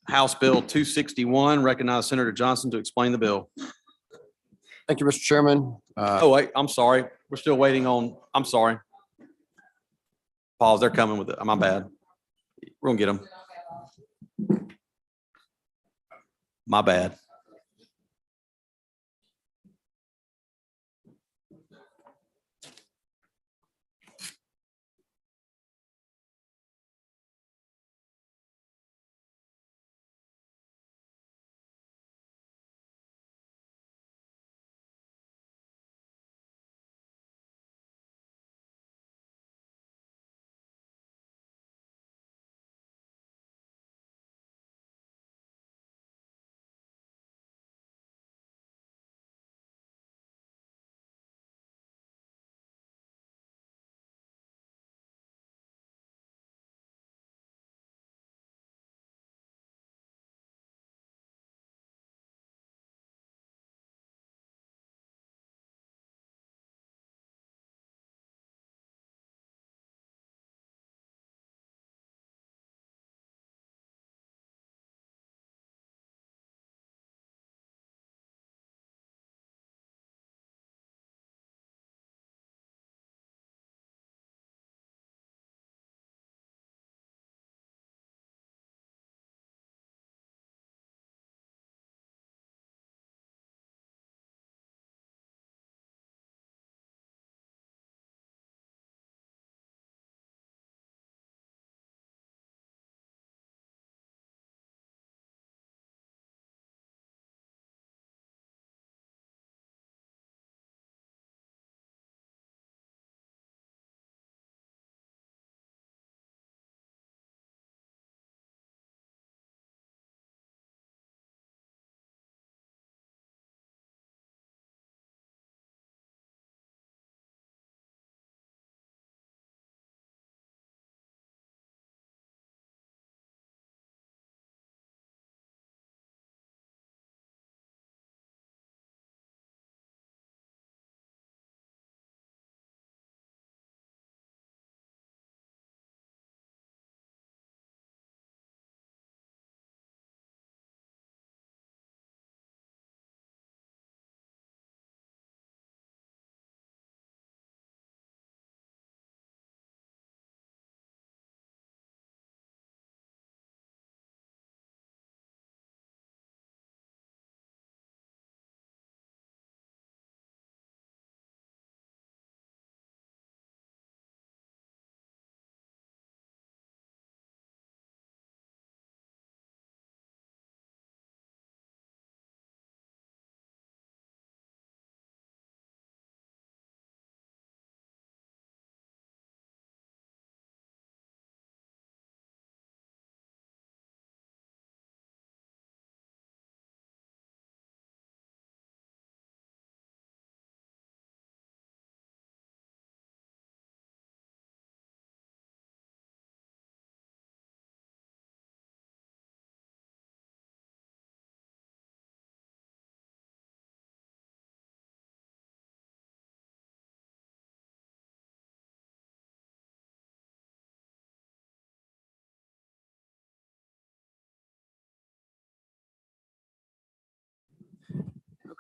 House Bill 261. Recognize Senator Johnson to explain the bill. Thank you, Mr. Chairman. Oh, wait, I'm sorry. We're still waiting on, I'm sorry. Pause, they're coming with it. My bad. We're gonna get them. My bad.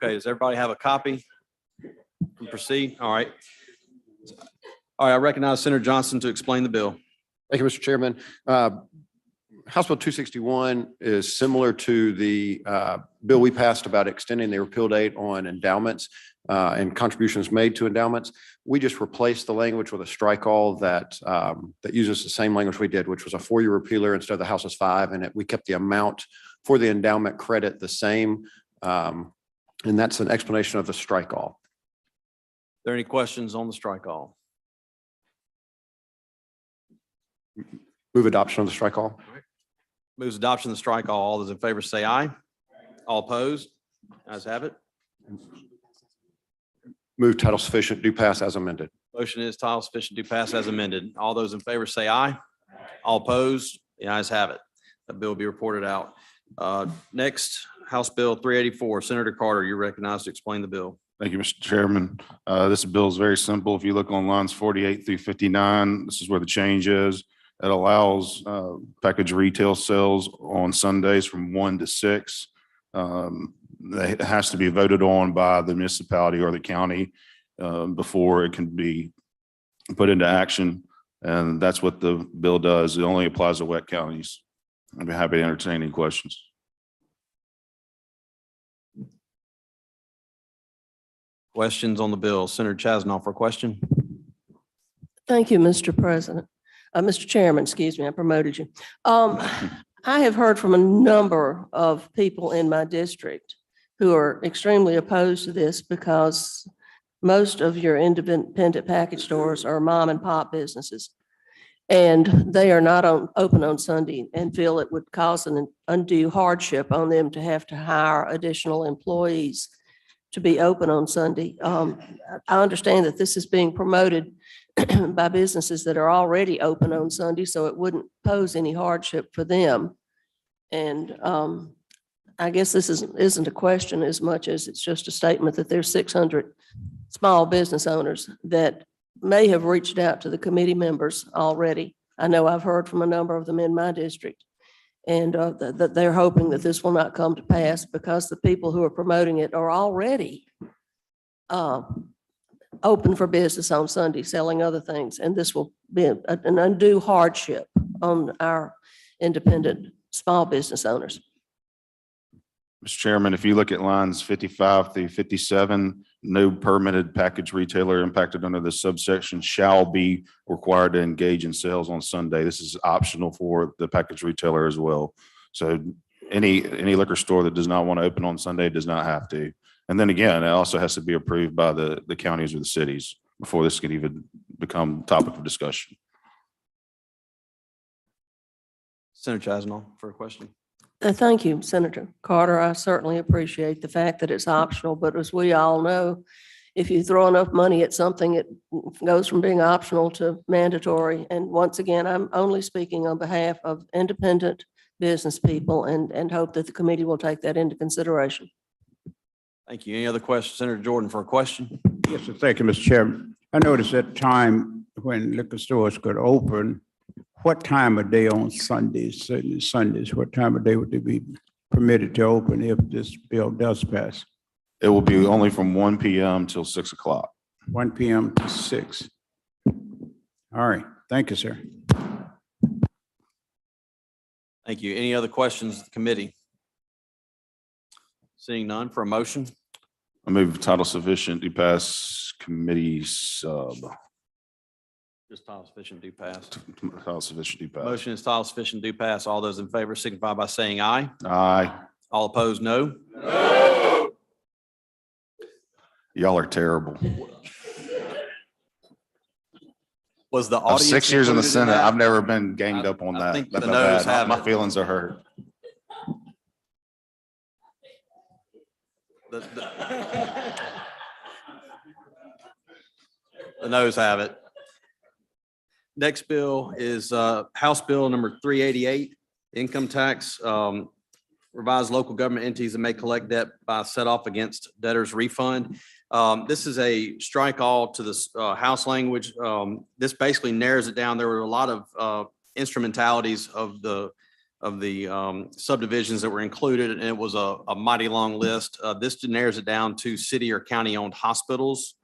Okay, does everybody have a copy? Proceed. All right. All right, I recognize Senator Johnson to explain the bill. Thank you, Mr. Chairman. House Bill 261 is similar to the bill we passed about extending the repeal date on endowments and contributions made to endowments. We just replaced the language with a strike all that uses the same language we did, which was a 4-year repealer instead of the House's 5, and we kept the amount for the endowment credit the same. And that's an explanation of the strike all. Are there any questions on the strike all? Move adoption of the strike all. Moves adoption of the strike all. All those in favor say aye. All opposed? Ayes have it. Move title sufficient, do pass as amended. Motion is title sufficient to pass as amended. All those in favor say aye. All opposed? The ayes have it. That bill will be reported out. Next, House Bill 384. Senator Carter, you're recognized to explain the bill. Thank you, Mr. Chairman. This bill is very simple. If you look on lines 48 through 59, this is where the change is. It allows package retail sales on Sundays from 1 to 6. It has to be voted on by the municipality or the county before it can be put into action. And that's what the bill does. It only applies to wet counties. I'd be happy to entertain any questions. Questions on the bill? Senator Chasnoff for a question. Thank you, Mr. President. Mr. Chairman, excuse me, I promoted you. I have heard from a number of people in my district who are extremely opposed to this because most of your independent package stores are mom and pop businesses. And they are not open on Sunday and feel it would cause an undue hardship on them to have to hire additional employees to be open on Sunday. I understand that this is being promoted by businesses that are already open on Sunday, so it wouldn't pose any hardship for them. And I guess this isn't a question as much as it's just a statement that there's 600 small business owners that may have reached out to the committee members already. I know I've heard from a number of them in my district. And that they're hoping that this will not come to pass because the people who are promoting it are already open for business on Sunday, selling other things. And this will be an undue hardship on our independent small business owners. Mr. Chairman, if you look at lines 55 through 57, no permitted package retailer impacted under this subsection shall be required to engage in sales on Sunday. This is optional for the package retailer as well. So any liquor store that does not want to open on Sunday does not have to. And then again, it also has to be approved by the counties or the cities before this could even become topic of discussion. Senator Chasnoff for a question. Thank you, Senator Carter. I certainly appreciate the fact that it's optional, but as we all know, if you throw enough money at something, it goes from being optional to mandatory. And once again, I'm only speaking on behalf of independent business people and hope that the committee will take that into consideration. Thank you. Any other questions? Senator Jordan for a question. Yes, sir. Thank you, Mr. Chairman. I noticed at time when liquor stores could open, what time of day on Sundays, certain Sundays, what time of day would they be permitted to open if this bill does pass? It will be only from 1 p.m. till 6 o'clock. 1 p.m. to 6. All right. Thank you, sir. Thank you. Any other questions of the committee? Seeing none, for a motion. I move title sufficient to pass committee sub. Just title sufficient do pass. Title sufficient to pass. Motion is title sufficient do pass. All those in favor signify by saying aye. Aye. All opposed, no. Y'all are terrible. Was the I'm audience 6 years in the included Senate. that? I've never been ganged up on I that. think That's the not noes bad. have My it. feelings are hurt. The noes have it. Next bill is House Bill number 388, income tax. Revised local government entities that may collect debt by set off against debtors refund. This is a strike all to this House language. This basically narrows it down. There were a lot of instrumentalities of the subdivisions that were included, and it was a mighty long list. This narrows it down to city or county-owned hospitals.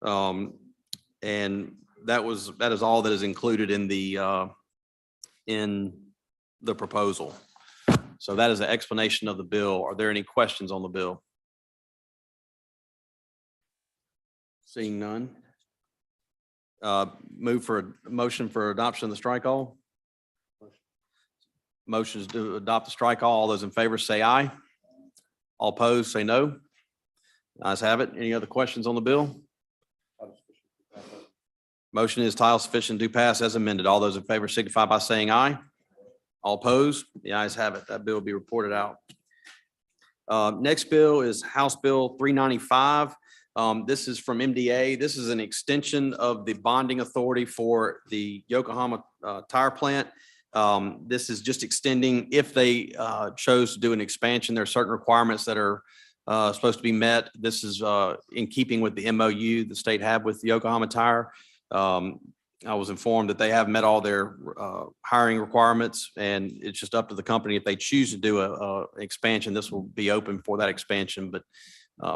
And that is all that is included in the proposal. So that is the explanation of the bill. Are there any questions on the bill? Seeing none. Move for a motion for adoption of the strike all. Motions to adopt the strike all. All those in favor say aye. All opposed say no. Ayes have it. Any other questions on the bill? Motion is title sufficient do pass as amended. All those in favor signify by saying aye. All opposed? The ayes have it. That bill will be reported out. Next bill is House Bill 395. This is from MDA. This is an extension of the bonding authority for the Yokohama tire plant. This is just extending if they chose to do an expansion. There are certain requirements that are supposed to be met. This is in keeping with the MOU the state had with Yokohama Tire. I was informed that they have met all their hiring requirements, and it's just up to the company if they choose to do a expansion. This will be open for that expansion, but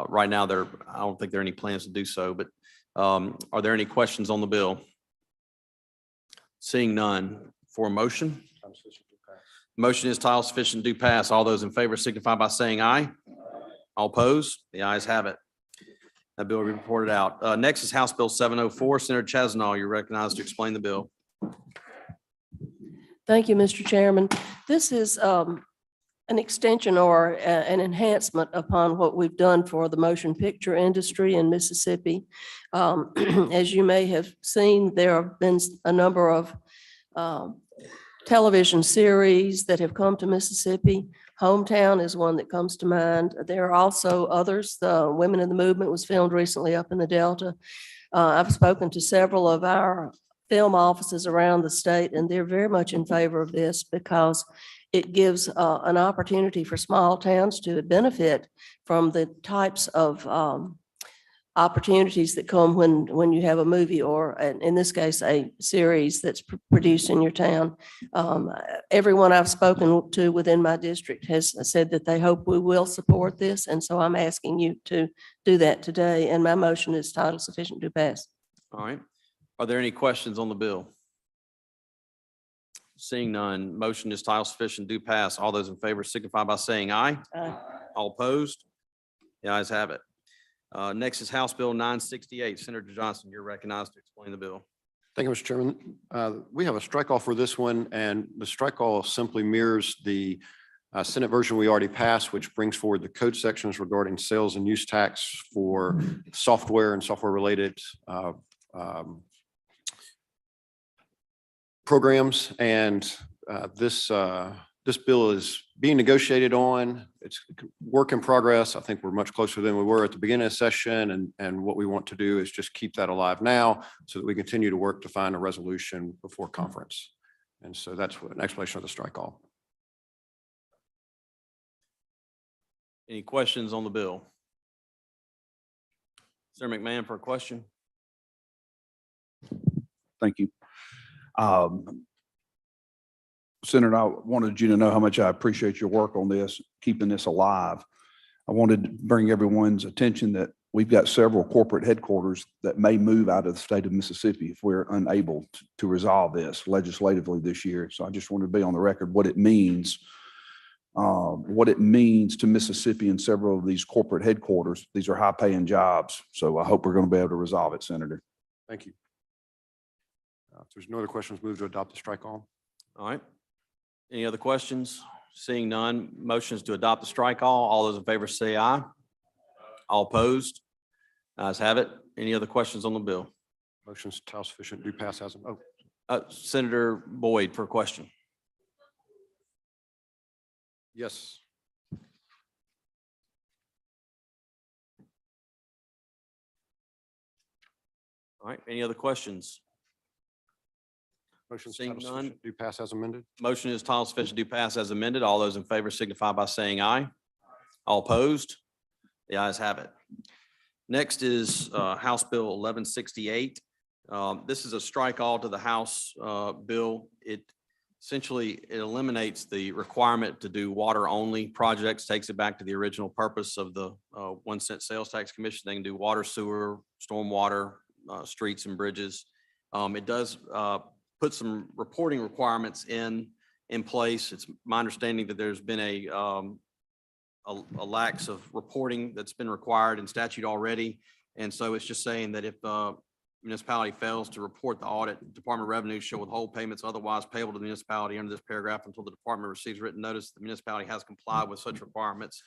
right now I don't think there are any plans to do so. But are there any questions on the bill? Seeing none, for a motion? Motion is title sufficient to pass. All those in favor signify by saying aye. All opposed? The ayes have it. That bill will be reported out. Next is House Bill 704. Senator Chazanal, you're recognized to explain the bill. Thank you, Mr. Chairman. This is an extension or an enhancement upon what we've done for the motion picture industry in Mississippi. As you may have seen, there have been a number of television series that have come to Mississippi. Hometown is one that comes to mind. There are also others. The Women in the Movement was filmed recently up in the Delta. I've spoken to several of our film offices around the state, and they're very much in favor of this because it gives an opportunity for small towns to benefit from the types of opportunities that come when you have a movie or, in this case, a series that's produced in your town. Everyone I've spoken to within my district has said that they hope we will support this, and so I'm asking you to do that today, and my motion is title sufficient to pass. All right. Are there any questions on the bill? Seeing none, motion is title sufficient to pass. All those in favor signify by saying aye. Aye. All opposed? The ayes have it. Next is House Bill 968. Senator Johnson, you're recognized to explain the bill. Thank you, Mr. Chairman. We have a strike all for this one, and the strike all simply mirrors the Senate version we already passed, which brings forward the code sections regarding sales and use tax for software and software-related programs. And this bill is being negotiated on. It's work in progress. I think we're much closer than we were at the beginning of session. And what we want to do is just keep that alive now so that we continue to work to find a resolution before conference. And so that's an explanation of the strike all. Any questions on the bill? Senator McMahon for a question. Thank you. Senator, I wanted you to know how much I appreciate your work on this, keeping this alive. I wanted to bring everyone's attention that we've got several corporate headquarters that may move out of the state of Mississippi if we're unable to resolve this legislatively this year. So I just wanted to be on the record what it means to Mississippi and several of these corporate headquarters. These are high-paying jobs. So I hope we're going to be able to resolve it, Senator. Thank you. If there's no other questions, move to adopt the strike all. All right. Any other questions? Seeing none, motions to adopt the strike all. All those in favor say aye. All opposed? Ayes have it. Any other questions on the bill? Motion's title sufficient to pass as, Senator Boyd for a question. yes. All right. Any other questions? Motion's Seeing title none. sufficient to pass as amended. Motion is title sufficient to pass as amended. All those in favor signify by saying aye. All opposed? The ayes have it. Next is House Bill 1168. This is a strike all to the House bill. It eliminates the requirement to do water only projects, takes it back to the original purpose of the 1 cent sales tax commission. They can do water, sewer, stormwater, streets and bridges. It does put some reporting requirements in place. It's my understanding that there's been a lax of reporting that's been required in statute already. And so it's just saying that if municipality fails to report the audit, Department of Revenue shall withhold payments otherwise payable to the municipality under this paragraph until the department receives written notice the municipality has complied with such requirements.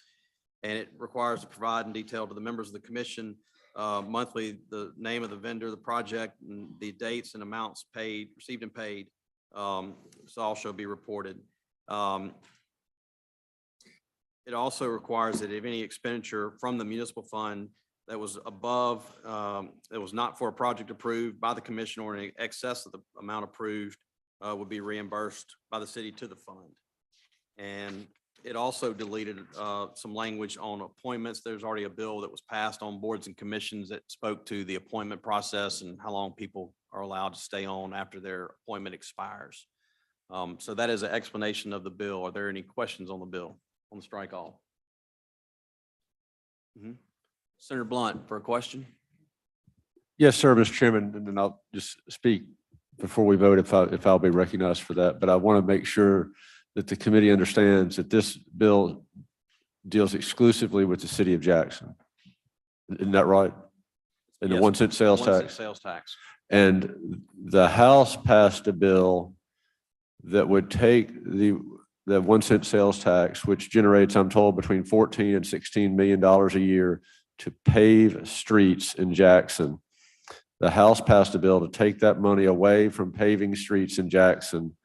And it requires to provide in detail to the members of the commission monthly the name of the vendor, the project, and the dates and amounts paid, received and paid. So all shall be reported. It also requires that if any expenditure from the municipal fund that was above, that was not for a project approved by the commission or in excess of the amount approved, would be reimbursed by the city to the fund. And It also deleted some language on appointments. There's already a bill that was passed on boards and commissions that spoke to the appointment process and how long people are allowed to stay on after their appointment expires. So that is an explanation of the bill. Are there any questions on the bill, on the strike all? Senator Blunt for a question? Yes, sir, Mr. Chairman, and then I'll just speak before we vote if I'll be recognized for that. But I want to make sure that the committee understands that this bill deals exclusively with the city of Jackson. Isn't that right? And the Yes, 1 cent sales 1 cent tax. Sales tax. And the House passed a bill that would take the 1 cent sales tax, which generates, I'm told, between 14 and $16 million a year to pave streets in Jackson. The House passed a bill to take that money away from paving streets in Jackson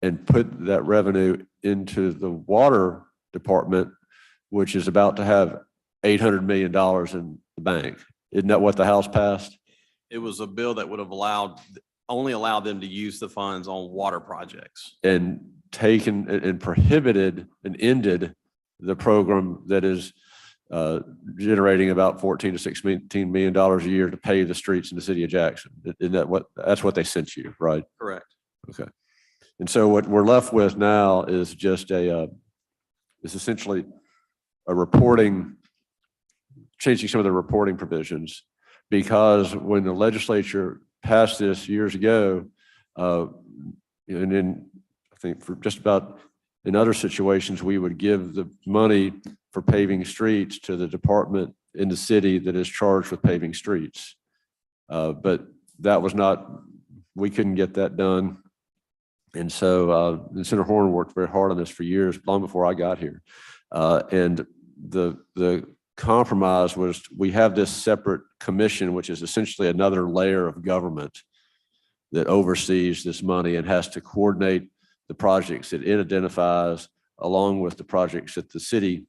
and put that revenue into the water department, which is about to have $800 million in the bank. Isn't that what the House passed? It was a bill that would have only allowed them to use the funds on water projects. And taken and prohibited and ended the program that is generating about 14 to $16 million a year to pave the streets in the city of Jackson. Isn't that that's what they sent you, right? Correct. Okay. And so what we're left with now is just is essentially a reporting, changing some of the reporting provisions, because when the legislature passed this years ago, and then I think for just about in other situations, we would give the money for paving streets to the department in the city that is charged with paving streets. But that was not, we couldn't get that done. And so Senator Horn worked very hard on this for years, long before I got here. And the compromise was we have this separate commission, which is essentially another layer of government that oversees this money and has to coordinate the projects that it identifies along with the projects that the city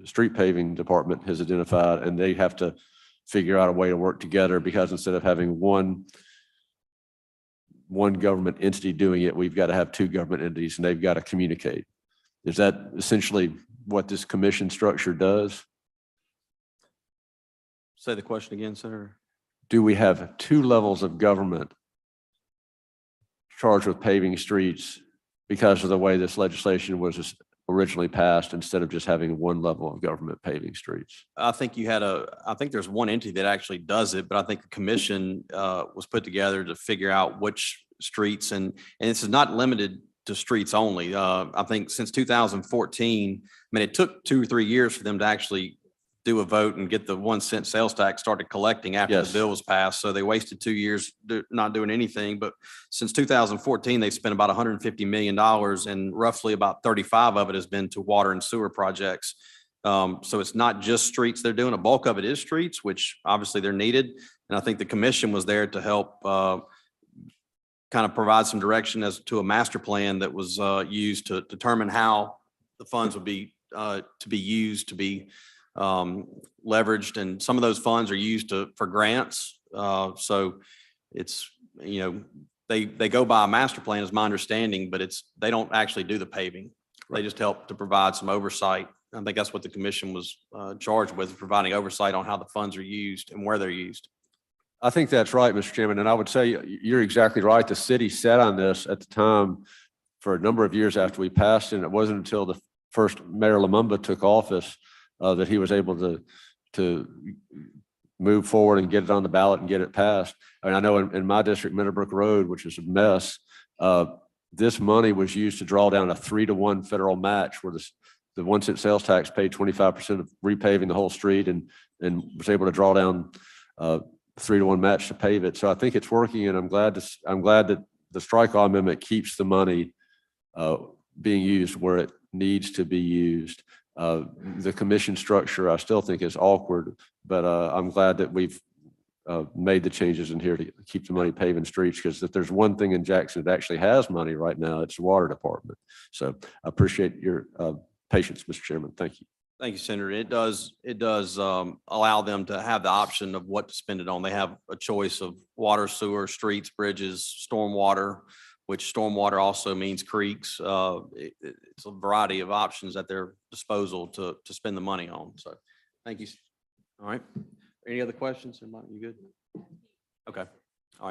street paving department has identified, and they have to figure out a way to work together, because instead of having one government entity doing it, we've got to have two government entities and they've got to communicate. Is that essentially what this commission structure does? Say the question again, Senator. Do we have two levels of government charged with paving streets because of the way this legislation was originally passed, instead of just having one level of government paving streets? I think I think there's one entity that actually does it, but I think the commission was put together to figure out which streets, and this is not limited to streets only. I think since 2014, I mean, it took 2 or 3 years for them to actually do a vote and get the 1 cent sales tax started collecting after Yes. the bill was passed. So they wasted 2 years not doing anything. But since 2014, they've spent about $150 million, and roughly about 35 of it has been to water and sewer projects. So it's not just streets they're doing. A bulk of it is streets, which obviously they're needed. And I think the commission was there to help kind of provide some direction as to a master plan that was used to determine how the funds would be used to be leveraged, and some of those funds are used for grants. So it's, they go by a master plan is my understanding, but they don't actually do the paving. They just help to provide some oversight. I think that's what the commission was charged with, providing oversight on how the funds are used and where they're used. I think that's right, Mr. Chairman. And I would say you're exactly right. The city sat on this at the time for a number of years after we passed it. And it wasn't until the first Mayor Lumumba took office that he was able to move forward and get it on the ballot and get it passed. I mean, I know in my district, Meadowbrook Road, which is a mess, this money was used to draw down a 3-to-1 federal match, where the 1 cent sales tax paid 25% of repaving the whole street, and was able to draw down 3-to-1 match to pave it. So I think it's working, and I'm glad that the strike law amendment keeps the money being used where it needs to be used. The commission structure, I still think, is awkward, but I'm glad that we've made the changes in here to keep the money paving streets, because if there's one thing in Jackson that actually has money right now, it's the water department. So I appreciate your patience, Mr. Chairman. Thank you. Thank you, Senator. It does allow them to have the option of what to spend it on. They have a choice of water, sewer, streets, bridges, stormwater, which stormwater also means creeks. It's a variety of options at their disposal to spend the money on. So thank you. All right. Any other questions? Everybody, you good? Okay. All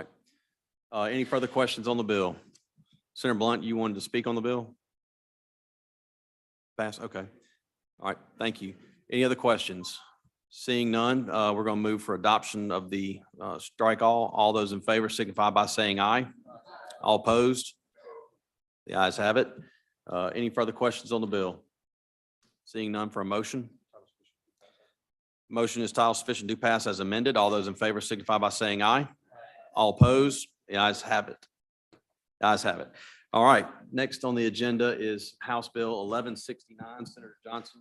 right. Any further questions on the bill? Senator Blunt, you wanted to speak on the bill? Pass, okay. All right, thank you. Any other questions? Seeing none, we're going to move for adoption of the strike all. All those in favor signify by saying aye. All opposed? The ayes have it. Any further questions on the bill? Seeing none for a motion? Motion is title sufficient to pass as amended. All those in favor signify by saying aye. All opposed? The ayes have it. The ayes have it. All right, next on the agenda is House Bill 1169. Senator Johnson,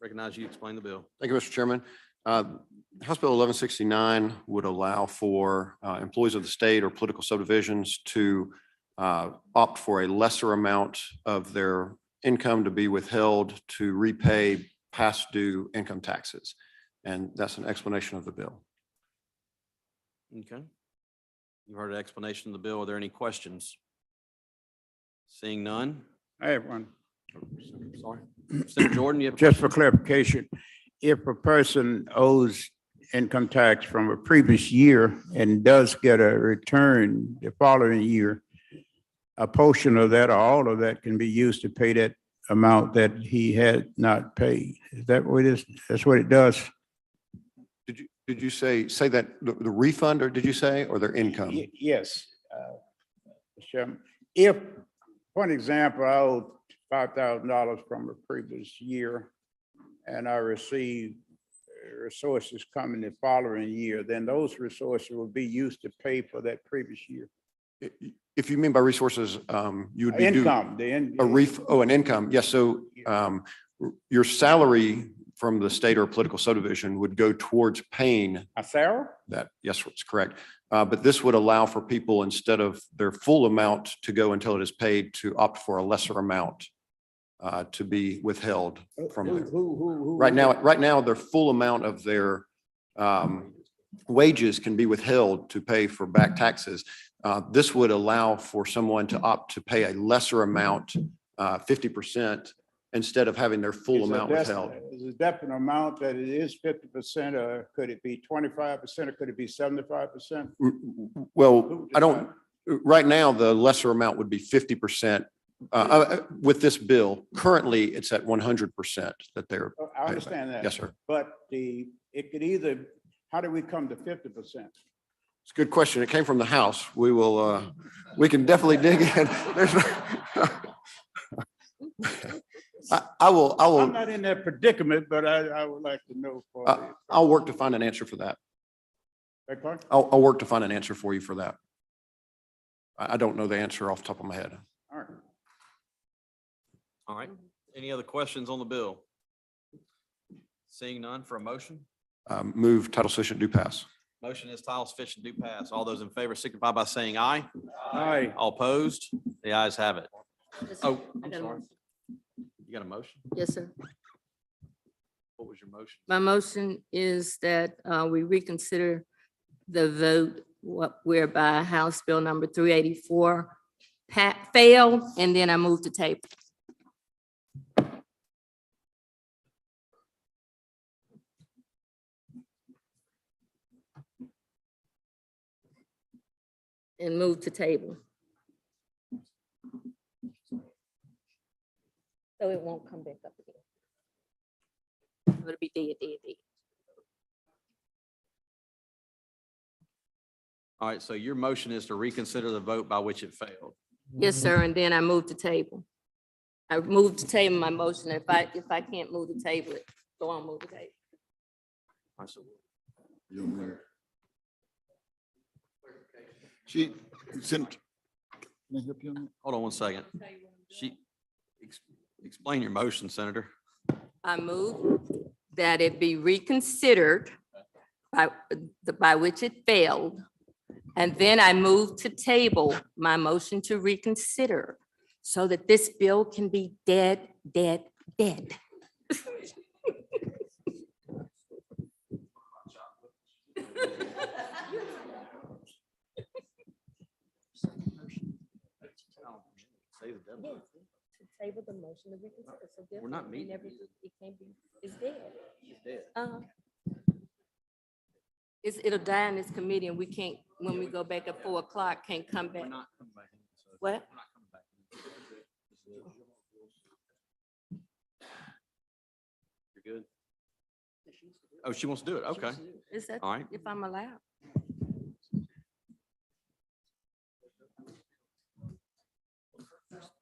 recognize you, explain the bill. Thank you, Mr. Chairman. House Bill 1169 would allow for employees of the state or political subdivisions to opt for a lesser amount of their income to be withheld to repay past due income taxes. And that's an explanation of the bill. Okay. You heard an explanation of the bill. Are there any questions? Seeing none? I have one. Sorry. Senator Jordan, you have. Just for clarification, if a person owes income tax from a previous year and does get a return the following year, a portion of that or all of that can be used to pay that amount that he had not paid. Is that what it is? That's what it does? Did you say that the refund, or did you say, or their income? Yes. Mr. Chairman, if, for an example, I owe $5,000 from a previous year and I receive resources coming the following year, then those resources will be used to pay for that previous year. If you mean by resources, you would be Income, an income. Yes. So your salary from the state or political subdivision would go towards paying a salary? that. Yes, that's correct. But this would allow for people, instead of their full amount to go until it is paid, to opt for a lesser amount to be withheld from them. Right now, their full amount of their wages can be withheld to pay for back taxes. This would allow for someone to opt to pay a lesser amount, 50%, instead of having their full amount withheld. Is a definite amount that it is 50%, or could it be 25%, or could it be 75%? Well, I don't, right now, the lesser amount would be 50%. With this bill, currently, it's at 100% that they're. I understand that. Yes, sir. But it could either, how do we come to 50%? It's a good question. It came from the House. We will, we can definitely dig in. I'm not in that predicament, but I would like to know. I'll work to find an answer for that. Beg pardon? I'll work to find an answer for you for that. I don't know the answer off the top of my head. All right. All right. Any other questions on the bill? Seeing none for a motion? Move title sufficient do pass. Motion is title sufficient do pass. All those in favor signify by saying aye. Aye. All opposed? The ayes have it. Oh, I I'm got a sorry. motion. You got a motion? Yes, sir. What was your motion? My motion is that we reconsider the vote whereby House Bill number 384 failed, and then I move to table. And move to table. So it won't come back up again. It'll be dead. All right, so your motion is to reconsider the vote by which it failed. Yes, sir, and then I move to table. I move to table my motion. If I can't move to table it, go on, move to table. All right, so She sent. hold on one second. Explain your motion, Senator. I move that it be reconsidered by which it failed. And then I move to table my motion to reconsider so that this bill can be dead. table the motion to reconsider. So We're not therefore, we meeting. never- It can't be, it's dead. It's dead. It'll die in this committee and we can't, when we go back at 4 o'clock, can't come back. We're not coming back in, so What? we're not coming back in. You're good? Oh, she wants to do it. Okay. Is that, All right. if I'm allowed?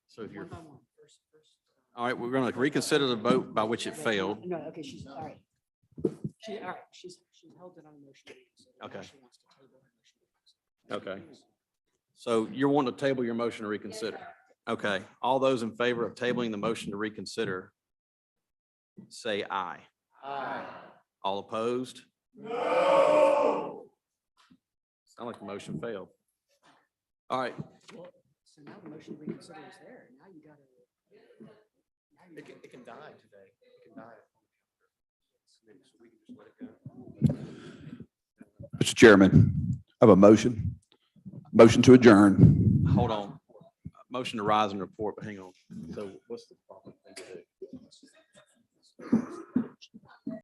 So if you're, all right, we're going to reconsider the vote by which it failed. No, okay, she's, all right. She, all right, she's held it on a motion. to reconsider. Now Okay. she wants to table her motion to reconsider. Okay. So you're wanting to table your motion to reconsider? Okay. All those in favor of tabling the motion to reconsider, say aye. Aye. All opposed? No. Sound like the motion failed. All right. So now the motion to reconsider is there. Now you gotta. It can die today. It can die. Mr. Chairman, I have a motion. Motion to adjourn. Hold on. Motion to rise and report, but hang on. So what's the